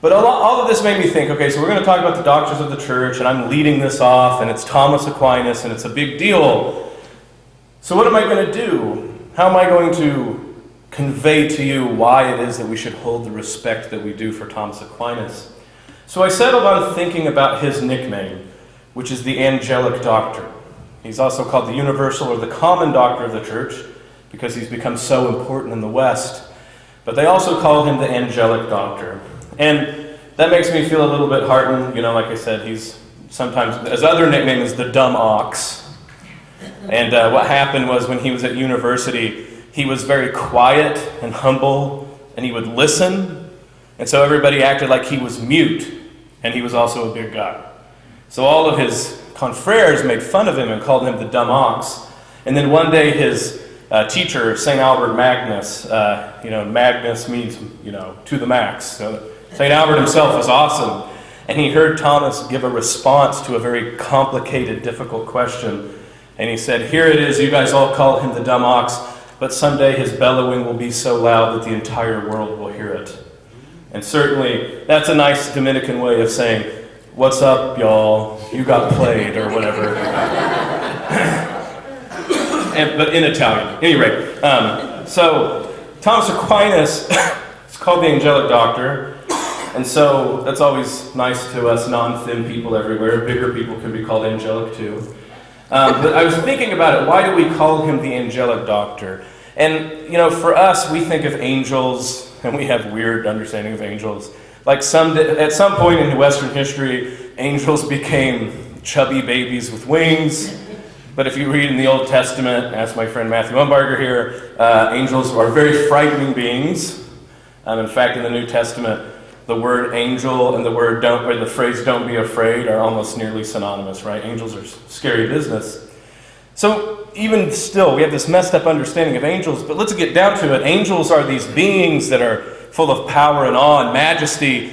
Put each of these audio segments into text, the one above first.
But all of this made me think, okay, so we're going to talk about the doctors of the church, and I'm leading this off, and it's Thomas Aquinas, and it's a big deal. So what am I going to do? How am I going to convey to you why it is that we should hold the respect that we do for Thomas Aquinas? So I settled on thinking about his nickname, which is the angelic doctor. He's also called the universal or the common doctor of the church, because he's become so important in the West. But they also call him the angelic doctor. And that makes me feel a little bit heartened. Like I said, he's sometimes, his other nickname is the dumb ox. And what happened was when he was at university, he was very quiet and humble, and he would listen. And so everybody acted like he was mute, and he was also a big guy. So all of his confreres made fun of him and called him the dumb ox. And then one day his teacher, St. Albert Magnus, Magnus means, to the max. So St. Albert himself was awesome. And he heard Thomas give a response to a very complicated, difficult question. And he said, here it is, you guys all call him the dumb ox, but someday his bellowing will be so loud that the entire world will hear it. And certainly, that's a nice Dominican way of saying, what's up, y'all? You got played, or whatever. But in Italian. At any rate, so Thomas Aquinas is called the angelic doctor, and so that's always nice to us non-thin people everywhere. Bigger people can be called angelic too. But I was thinking about it. Why do we call him the angelic doctor? And for us, we think of angels, and we have weird understanding of angels. Like at some point in Western history, angels became chubby babies with wings. But if you read in the Old Testament, ask my friend Matthew Umbarger here, angels are very frightening beings. In fact, in the New Testament, the word angel and the phrase "don't be afraid" are almost nearly synonymous, right? Angels are scary business. So even still, we have this messed up understanding of angels. But let's get down to it. Angels are these beings that are full of power and awe and majesty,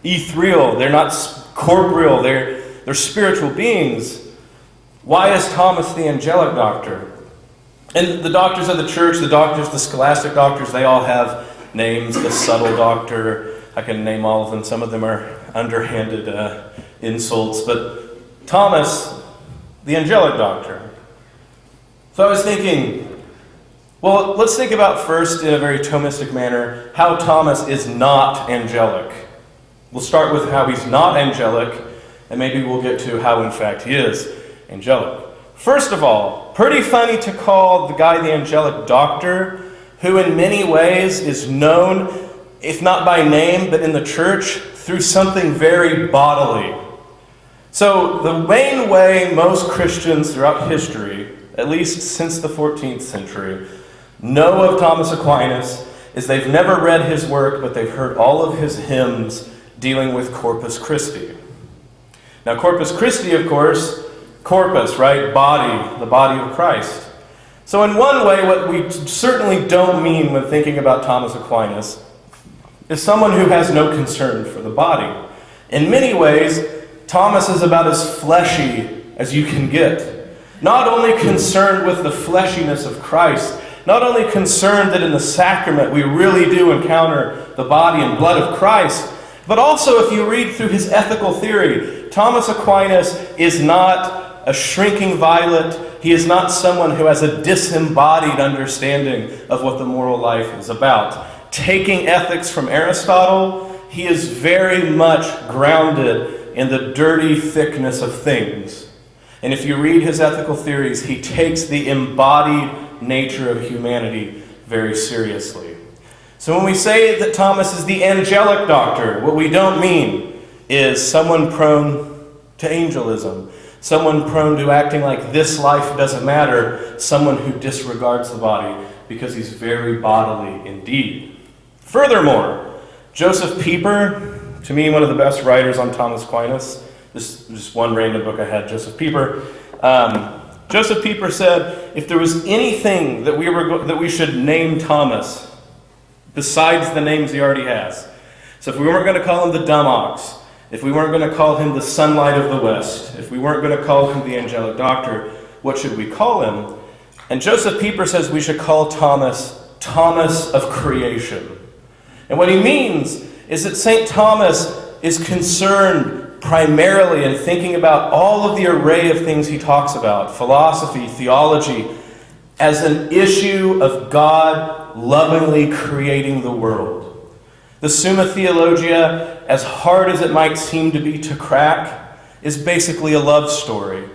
ethereal. They're not corporeal. They're spiritual beings. Why is Thomas the angelic doctor? And the doctors of the church, the scholastic doctors, they all have names. The subtle doctor, I can name all of them. Some of them are underhanded insults. But Thomas, the angelic doctor. So I was thinking, well, let's think about first, in a very Thomistic manner, how Thomas is not angelic. We'll start with how he's not angelic, and maybe we'll get to how, in fact, he is angelic. First of all, pretty funny to call the guy the angelic doctor, who in many ways is known, if not by name, but in the church, through something very bodily. So the main way most Christians throughout history, at least since the 14th century, know of Thomas Aquinas is they've never read his work, but they've heard all of his hymns dealing with Corpus Christi. Now, Corpus Christi, of course, corpus, right? Body, the body of Christ. So in one way, what we certainly don't mean when thinking about Thomas Aquinas is someone who has no concern for the body. In many ways, Thomas is about as fleshy as you can get. Not only concerned with the fleshiness of Christ, not only concerned that in the sacrament we really do encounter the body and blood of Christ, but also if you read through his ethical theory, Thomas Aquinas is not a shrinking violet. He is not someone who has a disembodied understanding of what the moral life is about. Taking ethics from Aristotle, he is very much grounded in the dirty thickness of things. And if you read his ethical theories, he takes the embodied nature of humanity very seriously. So when we say that Thomas is the angelic doctor, what we don't mean is someone prone to angelism, someone prone to acting like this life doesn't matter, someone who disregards the body because he's very bodily indeed. Furthermore, Joseph Pieper, to me one of the best writers on Thomas Aquinas, this is just one random book I had, Joseph Pieper. Joseph Pieper said, if there was anything that we should name Thomas besides the names he already has, so if we weren't going to call him the dumb ox, if we weren't going to call him the sunlight of the West, if we weren't going to call him the angelic doctor, what should we call him? And Joseph Pieper says we should call Thomas Thomas of creation. And what he means is that St. Thomas is concerned primarily in thinking about all of the array of things he talks about, philosophy, theology, as an issue of God lovingly creating the world. The Summa Theologia, as hard as it might seem to be to crack, is basically a love story